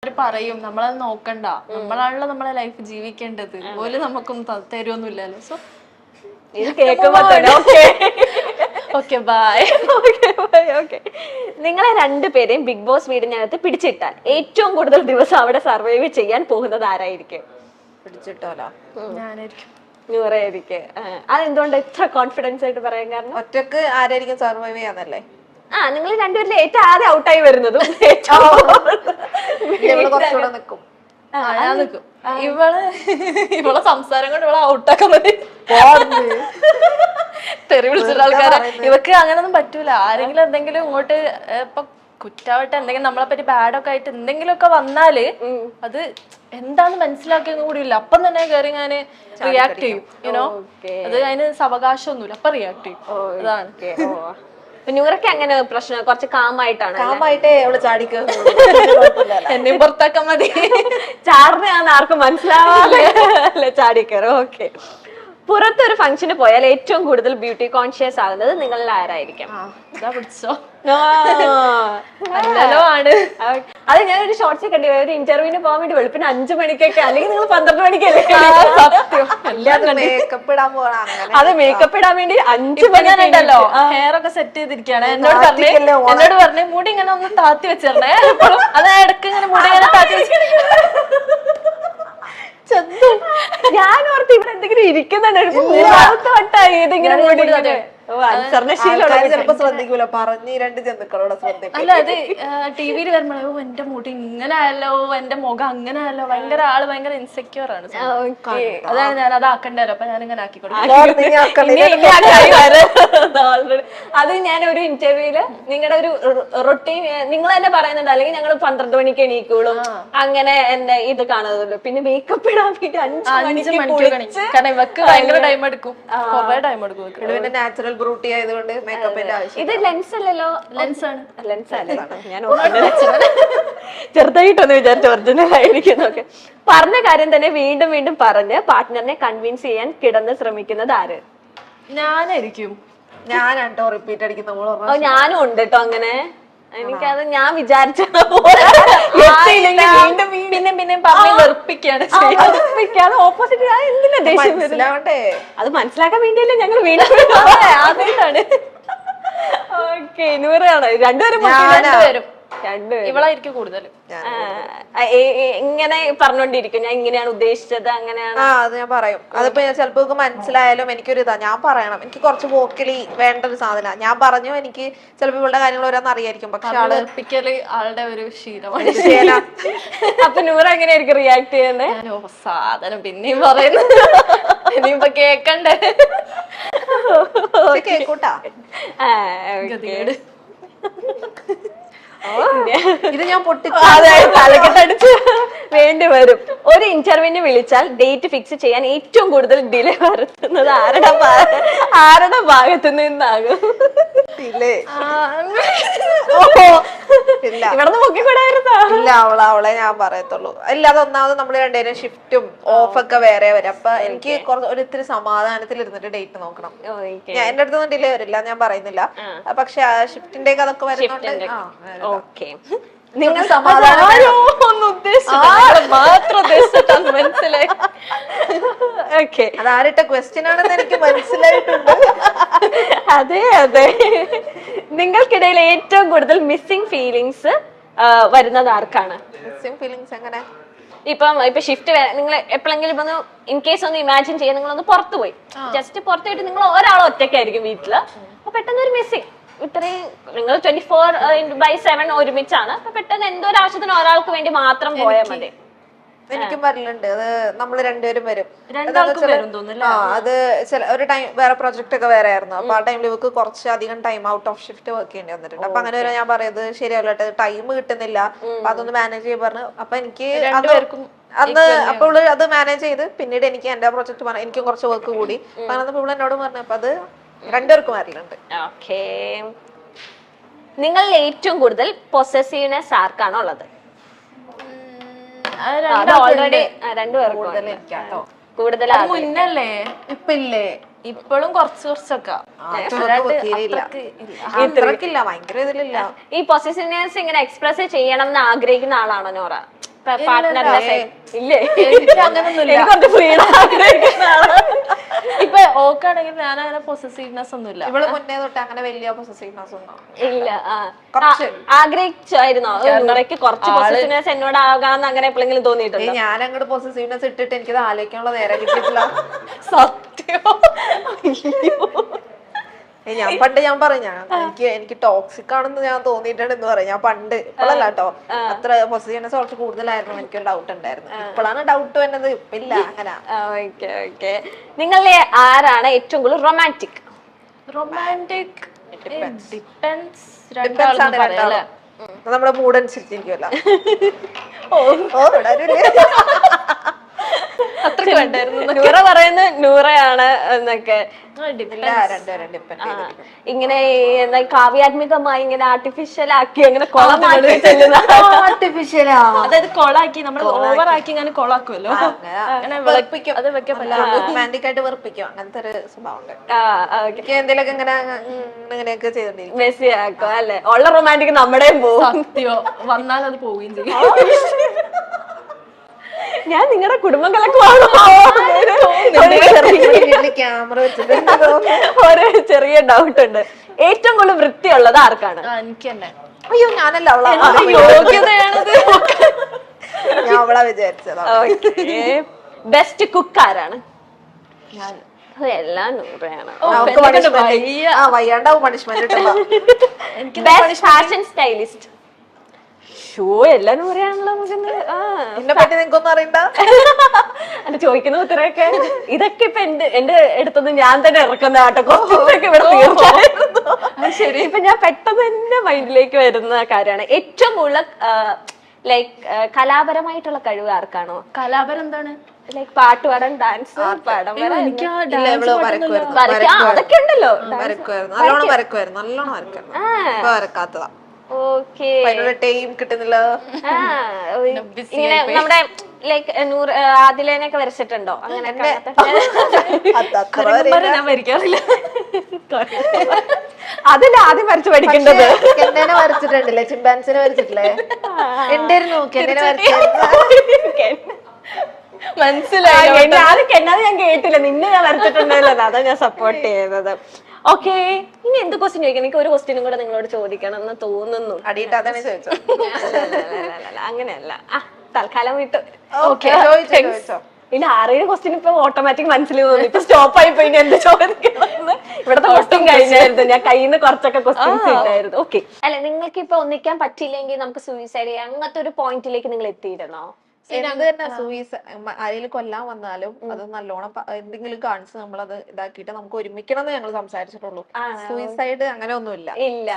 പറയും നമ്മളത് നോക്കണ്ട, നമ്മളാണല്ലോ നമ്മളെ ലൈഫ് ജീവിക്കേണ്ടത്, പോലും നമുക്കൊന്നും തരുമൊന്നുമില്ലല്ലോ. സോ ഇത് കേൾക്കുമ്പോ തന്നെ ഓക്കെ ബൈ. നിങ്ങളെ രണ്ടുപേരെയും ബിഗ് ബോസ് വീടിനകത്ത് പിടിച്ചിട്ടാൽ ഏറ്റവും കൂടുതൽ ദിവസം അവിടെ സർവൈവ് ചെയ്യാൻ പോകുന്നത് ആരായിരിക്കും? പിടിച്ചിട്ടോലോ ഞാനായിരിക്കും. നൂറായിരിക്കും. അതെന്തുകൊണ്ട് ഇത്ര കോൺഫിഡൻസ് ആയിട്ട് പറയാൻ കാരണം? ഒറ്റക്ക് ആരായിരിക്കും സർവൈവ് ചെയ്യാന്നല്ലേ? നിങ്ങൾ രണ്ടുപേരിൽ ഏറ്റവും ആദ്യം ഔട്ടായി വരുന്നതും കുറച്ചുകൂടെ നിക്കും. ഞാൻ നിക്കും. ഇവളെ സംസാരം കൊണ്ട് ഇവളെ ഔട്ടാക്കാൻ മതി. തെറി വിളിച്ചിട്ട് ആൾക്കാരെ ഇവക്ക് അങ്ങനൊന്നും പറ്റൂല. ആരെങ്കിലും എന്തെങ്കിലും ഇങ്ങോട്ട് ഇപ്പൊ കുറ്റാവട്ടെ എന്തെങ്കിലും നമ്മളെ പറ്റി ബാഡൊക്കെ ആയിട്ട് എന്തെങ്കിലുമൊക്കെ വന്നാല് അത് എന്താന്ന് മനസ്സിലാക്കിയൊന്നും കൂടി ഇല്ല, അപ്പം തന്നെ കയറി ഞാന് റിയാക്ട് ചെയ്യും. യുനോ അത് അതിന് അവകാശമൊന്നുമില്ല, അപ്പൊ റിയാക്ട് ചെയ്യും. അതാണ്. നൂറൊക്കെ അങ്ങനെ പ്രശ്നം കുറച്ച് കാമായിട്ടാണ്. കാമായിട്ടേ അവള് ചാടിക്ക് എന്നെയും പുറത്താക്കാൻ മതി. ചാടിനാന്ന് ആർക്കും മനസ്സിലാവാല്ലേ ചാടിക്കറോ. ഓക്കെ. പുറത്തൊരു ഫംഗ്ഷന് പോയാൽ ഏറ്റവും കൂടുതൽ ബ്യൂട്ടി കോൺഷ്യസ് ആകുന്നത് നിങ്ങളിൽ ആരായിരിക്കും? പിടിച്ചോ അല്ലല്ലോ ആണ്. അത് ഞാനൊരു ഷോർട്സ് കണ്ടി, ഒരു ഇന്റർവ്യൂവിന് പോകാൻ വേണ്ടി വെളുപ്പിന് 5 മണിക്കൊക്കെ, അല്ലെങ്കിൽ നിങ്ങൾ 12 മണിക്കല്ലേ? മേക്കപ്പ് ഇടാൻ പോകണം. അത് മേക്കപ്പ് ഇടാൻ വേണ്ടി 5 മണിണ്ടല്ലോ ഹെയർ ഒക്കെ സെറ്റ് ചെയ്തിരിക്കുകയാണ്. എന്നോട് പറഞ്ഞേ മുടി ഇങ്ങനെ ഒന്ന് താത്തി വെച്ചിരണേ. അത് ഇടക്ക് ഇങ്ങനെ മുടി ഇങ്ങനെ താത്തി വെച്ചിരിക്കും. ഞാൻ ഓർത്ത് ഇവിടെ എന്തെങ്കിലും ഇരിക്കുന്നുണ്ടായിരുന്നു. 3ാമത്തെ വട്ടായി ഏതെങ്കിലും മുടി. ചിലപ്പോ ശ്രദ്ധിക്കൂല, പറഞ്ഞ് 2 ജന്തുക്കളോടെ ശ്രദ്ധിക്കും. അല്ല അത് ടിവിയിൽ വരുമ്പോഴോ എന്റെ മുടി ഇങ്ങനെ ആയല്ലോ, എന്റെ മുഖം അങ്ങനെ ആയല്ലോ, ഭയങ്കര ഭയങ്കര ഇൻസെക്യൂർ ആണ്. അതാണ് ഞാൻ അത് ആക്കണ്ടല്ലോ, അപ്പൊ ഞാൻ ഇങ്ങനെ ആക്കിക്കൊടുക്കും. അത് ഞാൻ ഒരു ഇന്റർവ്യൂല് നിങ്ങളുടെ ഒരു റൊട്ടീൻ നിങ്ങൾ തന്നെ പറയുന്നുണ്ട്, അല്ലെങ്കിൽ ഞങ്ങൾ 12 മണിക്ക് എണീക്കുള്ളൂ അങ്ങനെ എന്റെ ഇത് കാണുന്നുള്ളൂ. പിന്നെ മേക്കപ്പ് ഇടാൻ വേണ്ടി 5 മണിക്ക് കാരണം ഇവക്ക് ഭയങ്കര ടൈം എടുക്കും, കുറെ ടൈം എടുക്കും. പിന്നെ നാച്ചുറൽ ബ്യൂട്ടി ആയതുകൊണ്ട് മേക്കപ്പിന്റെ ആവശ്യം. ഇത് ലെൻസ് അല്ലല്ലോ? ലെൻസ് ആണ്. ലെൻസ് അല്ലേ? ഞാൻ ചെറുതായിട്ടൊന്ന് വിചാരിച്ചു ഒറിജിനൽ ആയിരിക്കുന്നൊക്കെ. പറഞ്ഞ കാര്യം തന്നെ വീണ്ടും വീണ്ടും പറഞ്ഞ് പാർട്ട്ണറിനെ കൺവിൻസ് ചെയ്യാൻ കിടന്ന് ശ്രമിക്കുന്നത് ആര്? ഞാനായിരിക്കും. ഞാനാട്ടോ റിപ്പീറ്റ് അടിക്കുന്ന. ഞാനും ഉണ്ട് കേട്ടോ അങ്ങനെ. എനിക്കത് ഞാൻ വിചാരിച്ച പിന്നെ പറഞ്ഞ് വെറുപ്പിക്കാണ് ഓപ്പോസിറ്റ്. എന്തിനാ ദേഷ്യം? അത് മനസ്സിലാക്കാൻ വേണ്ടിയല്ലേ ഞങ്ങൾ വീണ്ടും ആദ്യമായിട്ടാണ്. ഓക്കെ. നൂറാണ്. രണ്ടുപേരും ഇവളായിരിക്കും കൂടുതൽ ഇങ്ങനെ പറഞ്ഞോണ്ടിരിക്കും, ഞാൻ ഇങ്ങനെയാണ് ഉദ്ദേശിച്ചത് അങ്ങനെയാണ്. അത് ഞാൻ പറയും. അതിപ്പോ ചിലപ്പോ മനസ്സിലായാലും എനിക്കൊരു ഇതാ, ഞാൻ പറയണം. എനിക്ക് കുറച്ച് വോക്കലി വേണ്ട ഒരു സാധന. ഞാൻ പറഞ്ഞു, എനിക്ക് ചിലപ്പോ ഇവളുടെ കാര്യങ്ങൾ ഓരോന്ന് അറിയായിരിക്കും, പക്ഷെ ആളുടെ ഒരു ശീലമാണ്. അപ്പൊ നൂറ എങ്ങനെയായിരിക്കും റിയാക്ട് ചെയ്യുന്നത്? സാധനം പിന്നെയും പറയുന്നു, ഇനിയിപ്പൊ കേക്കണ്ടേ? കേക്കൂട്ടാ. ഇത് ഞാൻ തലക്കെട്ടടിച്ച് വേണ്ടി വരും. ഒരു ഇന്റർവ്യൂവിന് വിളിച്ചാൽ ഡേറ്റ് ഫിക്സ് ചെയ്യാൻ ഏറ്റവും കൂടുതൽ ഡിലേ വരുത്തുന്നത് ആരുടെ ഭാഗത്തു നിന്നാകും? ഇവിടുന്ന് പൊക്കിക്കൂടായിരുന്നോ? ഇല്ല, അവളെ ഞാൻ പറയത്തുള്ളൂ. ഇല്ലാതെ ഒന്നാമത് നമ്മള് രണ്ടുപേരും ഷിഫ്റ്റും ഓഫൊക്കെ വേറെ വരും. അപ്പൊ എനിക്ക് ഒരിത്തിരി സമാധാനത്തിൽ ഇരുന്നിട്ട് ഡേറ്റ് നോക്കണം. ഞാൻ എന്റെ അടുത്തൊന്നും ഡിലേ വരില്ല, ഞാൻ പറയുന്നില്ല. പക്ഷെ ഷിഫ്റ്റിന്റെ അതൊക്കെ വരുന്നുണ്ട്. ഓക്കെ. നിങ്ങൾ സമാധാനം മനസ്സിലായി. അതാരിട്ട ക്വസ്റ്റ്യൻ ആണെന്ന് എനിക്ക് മനസ്സിലായിട്ടുണ്ട്. അതെ അതെ. നിങ്ങൾക്കിടയിൽ ഏറ്റവും കൂടുതൽ മിസ്സിംഗ് ഫീലിങ്സ് വരുന്നത് ആർക്കാണ്? മിസ്സിംഗ് ഫീലിങ്സ് എങ്ങനെ? ഇപ്പൊ ഷിഫ്റ്റ് നിങ്ങൾ എപ്പോഴെങ്കിലും ഇപ്പൊ ഇൻ കേസ് ഒന്ന് ഇമാജിൻ ചെയ്യാൻ, നിങ്ങളൊന്ന് പുറത്തു പോയി, ജസ്റ്റ് പുറത്തു പോയിട്ട് നിങ്ങൾ ഒരാൾ ഒറ്റയ്ക്കായിരിക്കും വീട്ടില്. അപ്പൊ പെട്ടെന്ന് ഒരു മിസ്സിംഗ്, ഇത്രയും നിങ്ങൾ 24/7 ഒരുമിച്ചാണ്. അപ്പൊ പെട്ടെന്ന് എന്തോ ഒരു ആവശ്യത്തിന് ഒരാൾക്ക് വേണ്ടി മാത്രം പോയാൽ മതി. എനിക്കും വരലുണ്ട്. അത് നമ്മള് രണ്ടുപേരും വരും. അത് ഒരു ടൈം വേറെ പ്രൊജക്ട് ഒക്കെ വേറെ ആയിരുന്നു. അപ്പൊ ആ ടൈമിൽ ഇവർക്ക് കുറച്ച് അധികം time out of shift work ചെയ്യേണ്ടി വന്നിട്ടുണ്ട്. അപ്പൊ അങ്ങനെ വരെ ഞാൻ പറയുന്നത് ശരിയല്ല, ടൈം കിട്ടുന്നില്ല, അപ്പൊ അതൊന്ന് മാനേജ് ചെയ്യാൻ പറഞ്ഞു. അപ്പൊ എനിക്ക് അന്ന് അപ്പോൾ അത് മാനേജ് ചെയ്ത് പിന്നീട് എനിക്ക് എന്റെ പ്രൊജക്ട് പറഞ്ഞു, എനിക്കും കുറച്ച് വർക്ക് കൂടി പറഞ്ഞപ്പോ ഇവിടെ എന്നോട് പറഞ്ഞു. അപ്പൊ അത് രണ്ടുപേർക്കും വരലുണ്ട്. ഓക്കേ. നിങ്ങളിൽ ഏറ്റവും കൂടുതൽ പൊസസീവ്നെസ് ആർക്കാണോ ഉള്ളത്? ഓൾറെഡി രണ്ടുപേർക്കും കൂടുതൽ. മുന്നല്ലേ ഇപ്പൊ ഇല്ലേ? ഇപ്പോഴും കുറച്ചൊക്കെ ഭയങ്കര ഇതിലില്ല. ഈ പൊസസീവ്നെസ് ഇങ്ങനെ എക്സ്പ്രസ് ചെയ്യണം എന്ന് ആഗ്രഹിക്കുന്ന ആളാണോ നോറ? പാർട്ട്ണറിനെ ഇല്ലേ? എനിക്ക് അങ്ങനൊന്നുമില്ല. എനിക്ക് കുറച്ച് ഫ്രീഡം ആഗ്രഹിക്കുന്ന ആളാ. ഇപ്പൊ ഓക്കാണെങ്കിൽ ഞാൻ അങ്ങനെ പൊസസീവ്നെസ് ഒന്നുമില്ല. ഇവള് മുന്നേ തൊട്ട് അങ്ങനെ വലിയ പൊസസീവ്നെസ് ഒന്നും ഇല്ല. കുറച്ച്. ആഗ്രഹിച്ചായിരുന്നോ നൂറയ്ക്ക് കുറച്ച് പൊസസീവ്നെസ് എന്നോട് ആകാന്ന് അങ്ങനെ എപ്പോഴെങ്കിലും തോന്നിയിട്ടുണ്ടോ? ഞാൻ അങ്ങോട്ട് പൊസസീവ്നെസ് ഇട്ടിട്ട് എനിക്കത് ആലോചിക്കാനുള്ള നേരം കിട്ടിയിട്ടില്ല. സത്യം. ഞാൻ പണ്ട് ഞാൻ പറഞ്ഞു എനിക്ക് ടോക്സിക് ആണെന്ന് ഞാൻ തോന്നിയിട്ടുണ്ട് എന്ന് പറയാം. ഞാൻ പണ്ട് ഇപ്പോഴല്ല കേട്ടോ, അത്ര പൊസസീവ്നെസ് കുറച്ച് കൂടുതലായിരുന്നു. എനിക്കൊരു ഡൗട്ട് ഉണ്ടായിരുന്നു. ഇപ്പോഴാണ് ഡൗട്ട് വന്നത്, ഇപ്പില്ല അങ്ങനെ. Okay okay. നിങ്ങളിലെ ആരാണ് ഏറ്റവും കൂടുതൽ റൊമാൻറ്റിക്? Romantic depends. Depends ആണ് രണ്ടാളും. നമ്മുടെ മൂഡ് അനുസരിച്ചിരിക്കുമല്ലോ. അത്രക്ക് വേണ്ടായിരുന്നു. നൂറ പറയുന്നത് നൂറയാണ് എന്നൊക്കെ. രണ്ടുപേരും ഡിപ്പെൻഡ് ചെയ്തിരിക്കും. ഇങ്ങനെ എന്താ കാവ്യാത്മികമായി ഇങ്ങനെ ആർട്ടിഫിഷ്യൽ ആക്കി അങ്ങനെ കൊളമാക്കി ചെല്ലുന്ന ആർട്ടിഫിഷ്യലാ. അതായത് കൊളാക്കി നമ്മൾ ഓവർ ആക്കി ഇങ്ങനെ കൊളാക്കുമല്ലോ. അങ്ങനെ വെളുപ്പിക്കും. അത് വെക്കാൻ റൊമാൻറ്റിക് ആയിട്ട് വെറുപ്പിക്കും. അങ്ങനത്തെ ഒരു സ്വഭാവം ഉണ്ട്. എനിക്ക് എന്തെങ്കിലുമൊക്കെ ഇങ്ങനെ ഇങ്ങനെയൊക്കെ ചെയ്തോണ്ടിരിക്കും. മെസ്സി ആക്കും അല്ലെ? ഉള്ള റൊമാൻറ്റിക് നമ്മുടെയും പോകും. സത്യോ വന്നാൽ അത് പോവുകയും ചെയ്യും. ഞാൻ നിങ്ങളുടെ കുടുംബങ്ങളൊക്കെ ക്യാമറ വെച്ചിട്ട് ഒരു ചെറിയ ഡൗട്ട് ഉണ്ട്. ഏറ്റവും കൂടുതൽ വൃത്തിയുള്ളത് ആർക്കാണ്? എനിക്ക് തന്നെ. അയ്യോ ഞാനല്ല, അവളാ. യോഗ്യതയാണത്. ഞാൻ അവളാ വിചാരിച്ചതാ. ബെസ്റ്റ് കുക്ക് ആരാണ്? ഞാൻ എല്ലാം നൂറയാണ്. വയ്യാണ്ടാവും പണിഷ്മെന്റ് കിട്ടുമ്പോ. Best fashion stylist? ഷോ എല്ലാം നൂറയാണല്ലോ. എന്നെ പറ്റി നിങ്ങൾക്കൊന്നും അറിയണ്ട. അല്ല ചോദിക്കുന്ന ഉത്തരവൊക്കെ ഇതൊക്കെ ഇപ്പൊ എന്റെ അടുത്തൊന്നും ഞാൻ തന്നെ ഇറക്കുന്ന കേട്ടോ. കുറച്ചൊക്കെ ഇവിടെ തീർച്ചയായിരുന്നു. ശരി. ഇപ്പൊ ഞാൻ പെട്ടെന്ന് തന്നെ മൈൻഡിലേക്ക് വരുന്ന കാര്യമാണ് ഏറ്റവും കൂടുതൽ ലൈക്ക് കലാപരമായിട്ടുള്ള കഴിവ് ആർക്കാണോ? കലാപരം എന്താണ്? ലൈക്ക് പാട്ട് പാടാൻ, ഡാൻസ് പാടാൻ, അതൊക്കെ ഉണ്ടല്ലോ. നല്ലോണം വരക്കുമായിരുന്നു. വരക്കാത്തതാ. ഓക്കെ. ടൈം കിട്ടുന്നില്ല. ഇങ്ങനെ നമ്മുടെ ലൈക്ക് ആദിലേനൊക്കെ വരച്ചിട്ടുണ്ടോ? അങ്ങനെ ഞാൻ വരയ്ക്കാറില്ല. അതിൽ ആദ്യം വരച്ച് പഠിക്കേണ്ടത്. കെന്നേനെ വരച്ചിട്ടുണ്ടല്ലേ? ചിമ്പാൻസിനെ വരച്ചിട്ടില്ലേ? ഉണ്ടായിരുന്നു കെന്നേനെ വരച്ചിരുന്നു. മനസ്സിലായി. കെന്നാതെ ഞാൻ കേട്ടില്ല. നിന്നെ ഞാൻ വരച്ചിട്ടുണ്ടല്ലോ. അതാ ഞാൻ സപ്പോർട്ട് ചെയ്തത്. ഓക്കെ. ഇനി എന്ത് ക്വസ്റ്റ്യൻ ചോദിക്കണം? എനിക്ക് ഒരു ക്വസ്റ്റ്യനും കൂടെ നിങ്ങളോട് ചോദിക്കണം എന്ന് തോന്നുന്നു. അടിയിട്ടാതാണ് ചോദിച്ചത്. അങ്ങനെയല്ല. തൽക്കാലം വിട്ടു. ഇനി 6-7 ക്വസ്റ്റ്യൻ ഇപ്പൊ ഓട്ടോമാറ്റിക് മനസ്സിൽ തോന്നി. ഇപ്പൊ സ്റ്റോപ്പ് ആയിപ്പോ ഇനി എന്ത് ചോദിക്കണം? ഇവിടത്തെ ക്വസ്റ്റ്യൻ കഴിഞ്ഞായിരുന്നു. ഞാൻ കയ്യിൽ നിന്ന് കുറച്ചൊക്കെ ക്വസ്റ്റ്യൻസ് ഇട്ടായിരുന്നു. ഓക്കെ. അല്ല നിങ്ങൾക്ക് ഇപ്പൊ ഒന്നിക്കാൻ പറ്റില്ലെങ്കിൽ നമുക്ക് സൂയിസൈഡ് ചെയ്യാം അങ്ങനത്തെ ഒരു പോയിന്റിലേക്ക് നിങ്ങൾ എത്തിയിരുന്നോ? എന്ത് തന്നെ ആരെങ്കിലും കൊല്ലാൻ വന്നാലും അത് നല്ലോണം എന്തെങ്കിലും കാണിച്ച് നമ്മളത് ഇതാക്കിയിട്ട് നമുക്ക് ഒരുമിക്കണം എന്ന് ഞങ്ങൾ സംസാരിച്ചിട്ടുള്ളൂ. സൂയിസൈഡ് അങ്ങനെ ഒന്നുമില്ല. ഇല്ല.